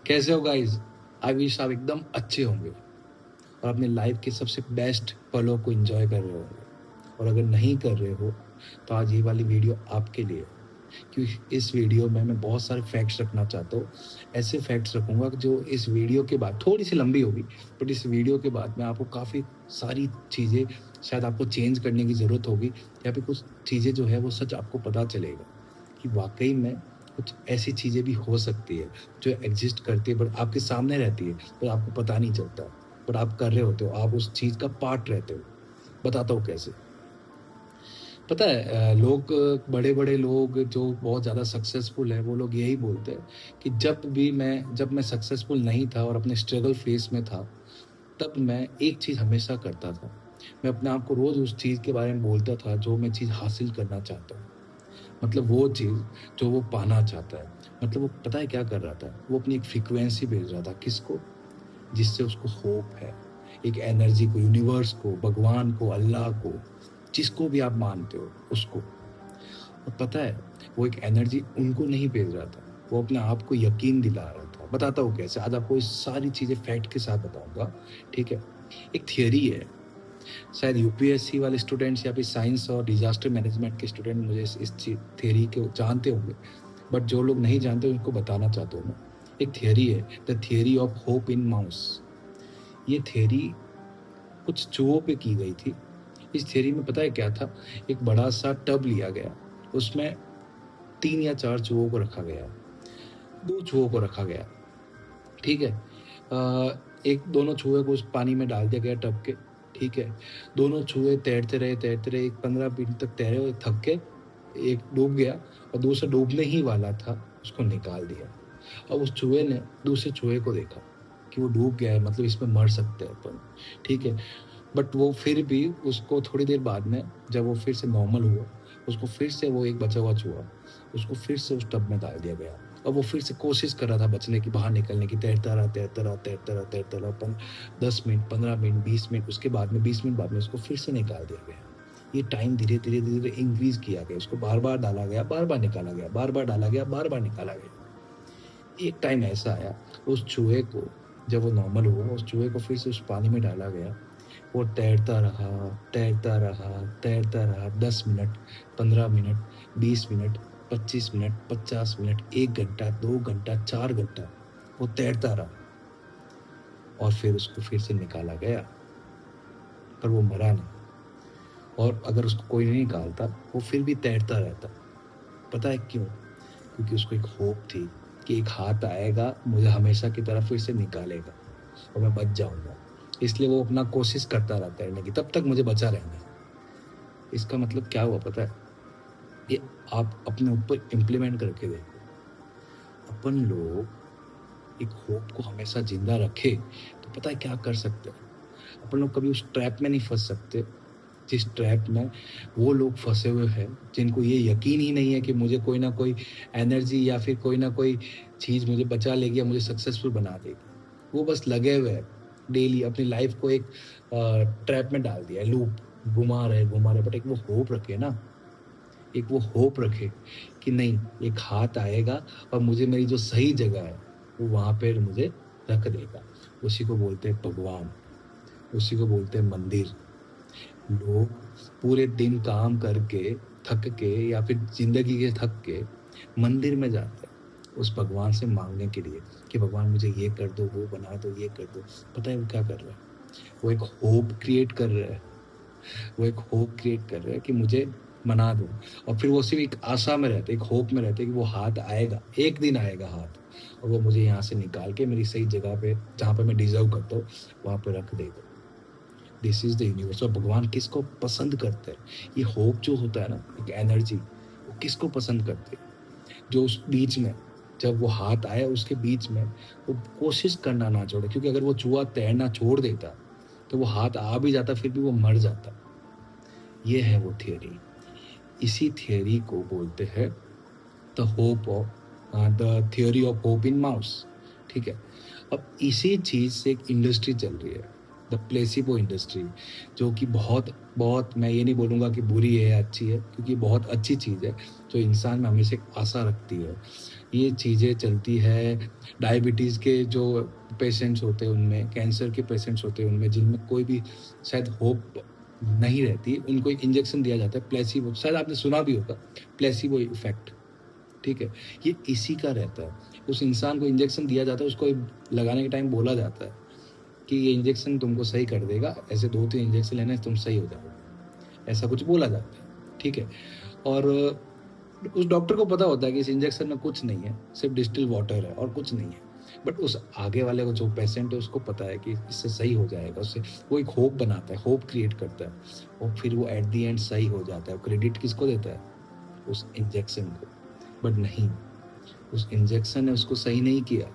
कैसे हो guys? I wish आप एकदम अच्छे होंगे और अपने लाइफ के सबसे बेस्ट पलों को एंजॉय कर रहे होंगे। और अगर नहीं कर रहे हो तो आज ये वाली वीडियो आपके लिए है, क्योंकि इस वीडियो में मैं बहुत सारे फैक्ट्स रखना चाहता हूँ। ऐसे फैक्ट्स रखूंगा जो इस वीडियो के बाद थोड़ी सी लंबी होगी, बट इस वीडियो के बाद मैं आपको काफ़ी सारी चीज़ें शायद आपको चेंज करने की ज़रूरत होगी, या फिर कुछ चीज़ें जो है वो सच आपको पता चलेगा कि वाकई में कुछ ऐसी चीज़ें भी हो सकती है जो एग्जिस्ट करती है, बट आपके सामने रहती है, पर आपको पता नहीं चलता, बट आप कर रहे होते हो, आप उस चीज़ का पार्ट रहते हो। बताता हूँ कैसे। पता है, लोग, बड़े बड़े लोग जो बहुत ज़्यादा सक्सेसफुल है, वो लोग यही बोलते हैं कि जब मैं सक्सेसफुल नहीं था और अपने स्ट्रगल फेस में था, तब मैं एक चीज़ हमेशा करता था। मैं अपने आप को रोज़ उस चीज़ के बारे में बोलता था जो मैं चीज़ हासिल करना चाहता हूँ। मतलब वो चीज़ जो वो पाना चाहता है। मतलब वो पता है क्या कर रहा था? वो अपनी एक फ्रीक्वेंसी भेज रहा था। किसको? जिससे उसको होप है। एक एनर्जी को, यूनिवर्स को, भगवान को, अल्लाह को, जिसको भी आप मानते हो उसको। और पता है, वो एक एनर्जी उनको नहीं भेज रहा था, वो अपने आप को यकीन दिला रहा था। बताता हूँ कैसे। आज आपको ये सारी चीज़ें फैक्ट के साथ बताऊँगा, ठीक है? एक थियरी है, शायद यूपीएससी वाले स्टूडेंट्स या फिर साइंस और डिजास्टर मैनेजमेंट के स्टूडेंट मुझे इस थियरी को जानते होंगे, बट जो लोग नहीं जानते उनको बताना चाहता हूँ मैं। एक थियरी है, the theory of hope in mouse. ये थियरी कुछ चूहों पे की गई थी। इस थियरी में पता है क्या था? एक बड़ा सा टब लिया गया, उसमें 3 या 4 चूहों को रखा गया, 2 चूहों को रखा गया, ठीक है? एक दोनों चूहे को उस पानी में डाल दिया गया टब के, ठीक है? दोनों चूहे तैरते रहे, एक 15 मिनट तक तैरे और थक के एक डूब गया, और दूसरा डूबने ही वाला था, उसको निकाल दिया। अब उस चूहे ने दूसरे चूहे को देखा कि वो डूब गया है, मतलब इसमें मर सकते हैं अपन, ठीक है? बट वो फिर भी उसको थोड़ी देर बाद में, जब वो फिर से नॉर्मल हुआ, उसको फिर से वो एक बचा हुआ चूहा, उसको फिर से उस टब में डाल दिया गया। अब वो फिर से कोशिश कर रहा था बचने की, बाहर निकलने की, तैरता रहा, तैरता रहा, तैरता रहा, तैरता रहा, 10 मिनट, 15 मिनट, 20 मिनट, उसके बाद में 20 मिनट बाद में उसको फिर से निकाल दिया गया। ये टाइम धीरे धीरे धीरे धीरे इंक्रीज किया गया, उसको बार बार डाला गया, बार बार निकाला गया, बार बार डाला गया, बार बार निकाला गया। एक टाइम ऐसा आया, उस चूहे को, जब वो नॉर्मल हुआ, उस चूहे को फिर से उस पानी में डाला गया। वो तैरता रहा, तैरता रहा, तैरता रहा, 10 minute, 15 minute, 20 minute, 25 minute, 50 minute, 1 घंटा, 2 घंटा, 4 घंटा, वो तैरता रहा, और फिर उसको फिर से निकाला गया, पर वो मरा नहीं। और अगर उसको कोई नहीं निकालता, वो फिर भी तैरता रहता। पता है क्यों? क्योंकि उसको एक होप थी कि एक हाथ आएगा, मुझे हमेशा की तरह फिर से निकालेगा और मैं बच जाऊंगा। इसलिए वो अपना कोशिश करता रहा तैरने की, तब तक मुझे बचा रहना है। इसका मतलब क्या हुआ पता है? ये आप अपने ऊपर इम्प्लीमेंट करके देखो। अपन लोग एक होप को हमेशा जिंदा रखे तो पता है क्या कर सकते हैं? अपन लोग कभी उस ट्रैप में नहीं फंस सकते जिस ट्रैप में वो लोग फंसे हुए हैं, जिनको ये यकीन ही नहीं है कि मुझे कोई ना कोई एनर्जी या फिर कोई ना कोई चीज़ मुझे बचा लेगी या मुझे सक्सेसफुल बना देगी। वो बस लगे हुए हैं, डेली अपनी लाइफ को एक ट्रैप में डाल दिया है, लूप घुमा रहे, बट एक वो होप रखे ना, एक वो होप रखे कि नहीं, एक हाथ आएगा और मुझे मेरी जो सही जगह है वो वहाँ पे मुझे रख देगा। उसी को बोलते हैं भगवान, उसी को बोलते हैं मंदिर। लोग पूरे दिन काम करके थक के या फिर जिंदगी के थक के मंदिर में जाते हैं उस भगवान से मांगने के लिए कि भगवान मुझे ये कर दो, वो बना दो, ये कर दो। पता है वो क्या कर रहा है? वो एक होप क्रिएट कर रहा है, वो एक होप क्रिएट कर रहा है कि मुझे मना दो। और फिर वो सिर्फ एक आशा में रहते, एक होप में रहते कि वो हाथ आएगा, एक दिन आएगा हाथ, और वो मुझे यहाँ से निकाल के मेरी सही जगह पे, जहाँ पे मैं डिजर्व करता हूँ, वहाँ पे रख देगा। This is the universe. और भगवान किसको पसंद करते हैं? ये होप जो होता है ना, एक एनर्जी, वो किसको पसंद करते हैं? जो उस बीच में, जब वो हाथ आया उसके बीच में, वो कोशिश करना ना छोड़े, क्योंकि अगर वो चूहा तैरना छोड़ देता तो वो हाथ आ भी जाता, फिर भी वो मर जाता। ये है वो थियरी। इसी थियरी को बोलते हैं the hope of, the theory of hope in mouse, ठीक है? अब इसी चीज से एक इंडस्ट्री चल रही है, द प्लेसिबो इंडस्ट्री, जो कि बहुत बहुत, मैं ये नहीं बोलूँगा कि बुरी है या अच्छी है, क्योंकि बहुत अच्छी चीज़ है जो इंसान में हमेशा एक आशा रखती है। ये चीज़ें चलती है। डायबिटीज़ के जो पेशेंट्स होते हैं उनमें, कैंसर के पेशेंट्स होते हैं उनमें, जिनमें कोई भी शायद होप नहीं रहती, उनको एक इंजेक्शन दिया जाता है प्लेसिबो, शायद आपने सुना भी होगा, प्लेसिबो इफ़ेक्ट, ठीक है? ये इसी का रहता है। उस इंसान को इंजेक्शन दिया जाता है, उसको लगाने के टाइम बोला जाता है कि ये इंजेक्शन तुमको सही कर देगा, ऐसे 2-3 इंजेक्शन लेने से तुम सही हो जाओगे, ऐसा कुछ बोला जाता है, ठीक है? और उस डॉक्टर को पता होता है कि इस इंजेक्शन में कुछ नहीं है, सिर्फ डिस्टिल वाटर है और कुछ नहीं है। बट उस आगे वाले को, जो पेशेंट है, उसको पता है कि इससे सही हो जाएगा, उससे वो एक होप बनाता है, होप क्रिएट करता है, और फिर वो एट द एंड सही हो जाता है। क्रेडिट किसको देता है? उस इंजेक्शन को। बट नहीं, उस इंजेक्शन ने उसको सही नहीं किया,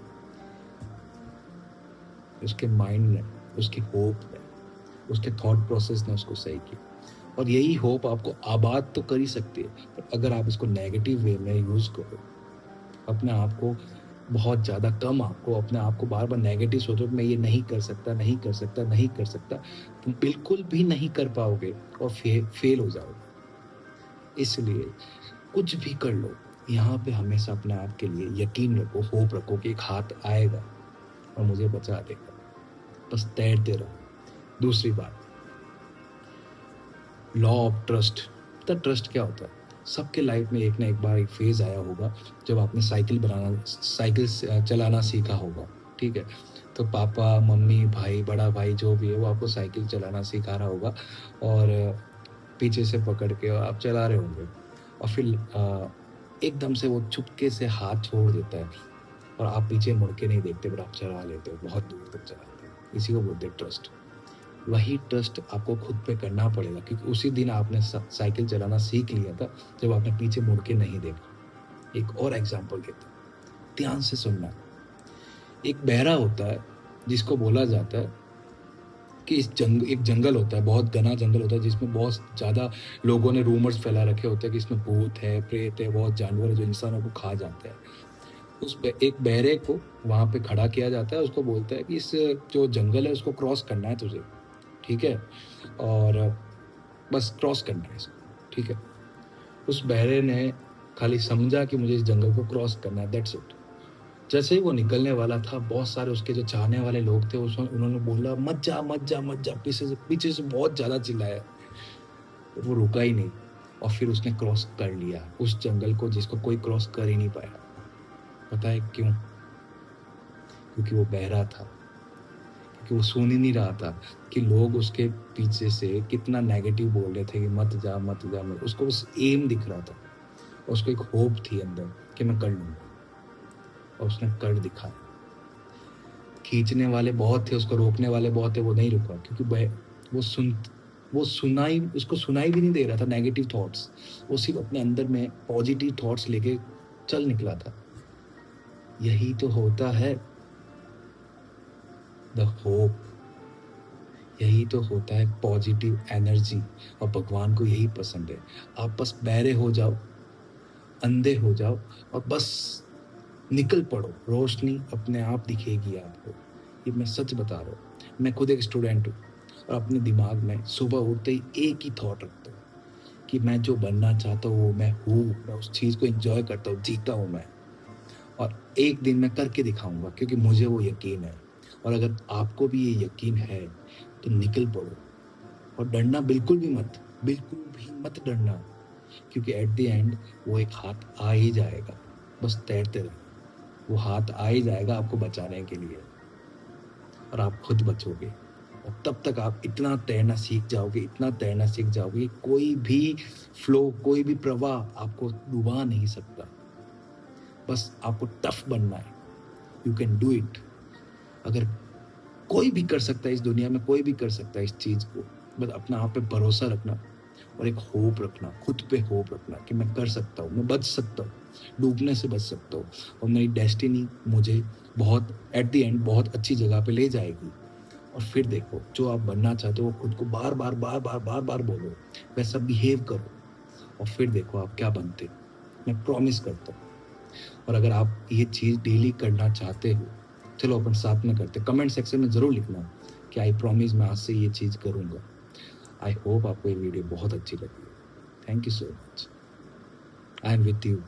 उसके माइंड ने, उसकी होप ने, उसके थॉट प्रोसेस ने उसको सही किया। और यही होप आपको आबाद तो कर ही सकती है, पर अगर आप इसको नेगेटिव वे में यूज़ करो, अपने आप को बहुत ज़्यादा कम, आपको अपने आप को बार-बार नेगेटिव सोचो, मैं ये नहीं कर सकता, नहीं कर सकता, नहीं कर सकता, तुम बिल्कुल भी नहीं कर पाओगे और फेल हो जाओगे। इसलिए कुछ भी कर लो, यहाँ पे हमेशा अपने आप के लिए यकीन रखो, होप रखो कि एक हाथ आएगा और मुझे बचा देगा। बस तैरते रहो। दूसरी बात, लॉ ऑफ ट्रस्ट। तो ट्रस्ट क्या होता है? सबके लाइफ में एक ना एक बार एक फेज़ आया होगा जब आपने साइकिल चलाना सीखा होगा, ठीक है? तो पापा, मम्मी, भाई, बड़ा भाई जो भी है वो आपको साइकिल चलाना सिखा रहा होगा और पीछे से पकड़ के आप चला रहे होंगे, और फिर एकदम से वो चुपके से हाथ छोड़ देता है और आप पीछे मुड़ के नहीं देखते, बट आप चला लेते हो, बहुत दूर तक चलाते हो। इसी को बोलते हैं ट्रस्ट। वही ट्रस्ट आपको खुद पे करना पड़ेगा, क्योंकि उसी दिन आपने साइकिल चलाना सीख लिया था जब आपने पीछे मुड़ के नहीं देखा। एक और एग्जांपल देता हूँ, ध्यान से सुनना। एक बहरा होता है जिसको बोला जाता है कि एक जंगल होता है, बहुत घना जंगल होता है, जिसमें बहुत ज़्यादा लोगों ने रूमर्स फैला रखे होते हैं कि इसमें भूत है, प्रेत है, बहुत जानवर है जो इंसानों को खा जाते हैं। एक बहरे को वहाँ पे खड़ा किया जाता है, उसको बोलता है कि इस जो जंगल है उसको क्रॉस करना है तुझे, ठीक है? और बस क्रॉस करना है इसको, ठीक है? उस बहरे ने खाली समझा कि मुझे इस जंगल को क्रॉस करना है, दैट्स इट। जैसे ही वो निकलने वाला था, बहुत सारे उसके जो चाहने वाले लोग थे, उन्होंने बोला मत जा, मत जा, मत जा, पीछे से बहुत ज़्यादा चिल्लाया। वो रुका ही नहीं और फिर उसने क्रॉस कर लिया उस जंगल को जिसको कोई क्रॉस कर ही नहीं पाया। पता है क्यों? क्योंकि वो बहरा था, क्योंकि वो सुन ही नहीं रहा था कि लोग उसके पीछे से कितना नेगेटिव बोल रहे थे कि मत जा, मत जा, मत। उसको बस एम दिख रहा था, उसको एक होप थी अंदर कि मैं कर लूँगा, और उसने कर दिखाया। खींचने वाले बहुत थे, उसको रोकने वाले बहुत थे, वो नहीं रुका, क्योंकि उसको सुनाई भी नहीं दे रहा था नेगेटिव थॉट्स। वो सिर्फ अपने अंदर में पॉजिटिव थॉट्स लेके चल निकला था। यही तो होता है द होप, यही तो होता है पॉजिटिव एनर्जी, और भगवान को यही पसंद है। आप बस बहरे हो जाओ, अंधे हो जाओ, और बस निकल पड़ो, रोशनी अपने आप दिखेगी आपको। ये मैं सच बता रहा हूँ, मैं खुद एक स्टूडेंट हूँ और अपने दिमाग में सुबह उठते ही एक ही थॉट रखता हूँ कि मैं जो बनना चाहता हूँ वो मैं हूँ, मैं उस चीज़ को एंजॉय करता हूँ, जीता हूँ मैं, और एक दिन मैं करके दिखाऊंगा, क्योंकि मुझे वो यकीन है। और अगर आपको भी ये यकीन है तो निकल पड़ो, और डरना बिल्कुल भी मत, बिल्कुल भी मत डरना, क्योंकि एट द एंड वो एक हाथ आ ही जाएगा। बस तैरते रहो, वो हाथ आ ही जाएगा आपको बचाने के लिए, और आप खुद बचोगे। और तब तक आप इतना तैरना सीख जाओगे, इतना तैरना सीख जाओगे, कोई भी फ्लो, कोई भी प्रवाह आपको डुबा नहीं सकता। बस आपको टफ बनना है। You can do it. अगर कोई भी कर सकता है इस दुनिया में, कोई भी कर सकता है इस चीज़ को, बस अपना आप पे भरोसा रखना और एक होप रखना, खुद पे होप रखना कि मैं कर सकता हूँ, मैं बच सकता हूँ, डूबने से बच सकता हूँ, और मेरी डेस्टिनी मुझे बहुत एट द एंड बहुत अच्छी जगह पे ले जाएगी। और फिर देखो, जो आप बनना चाहते हो वो खुद को बार बार बार बार बार बार बोलो, वैसा बिहेव करो, और फिर देखो आप क्या बनते हो। मैं प्रॉमिस करता हूँ। और अगर आप ये चीज़ डेली करना चाहते हो, चलो अपन साथ में करते। कमेंट सेक्शन में ज़रूर लिखना कि आई प्रॉमिस मैं आज से ये चीज़ करूँगा। आई होप आपको ये वीडियो बहुत अच्छी लगी। Thank you so much. I am with you.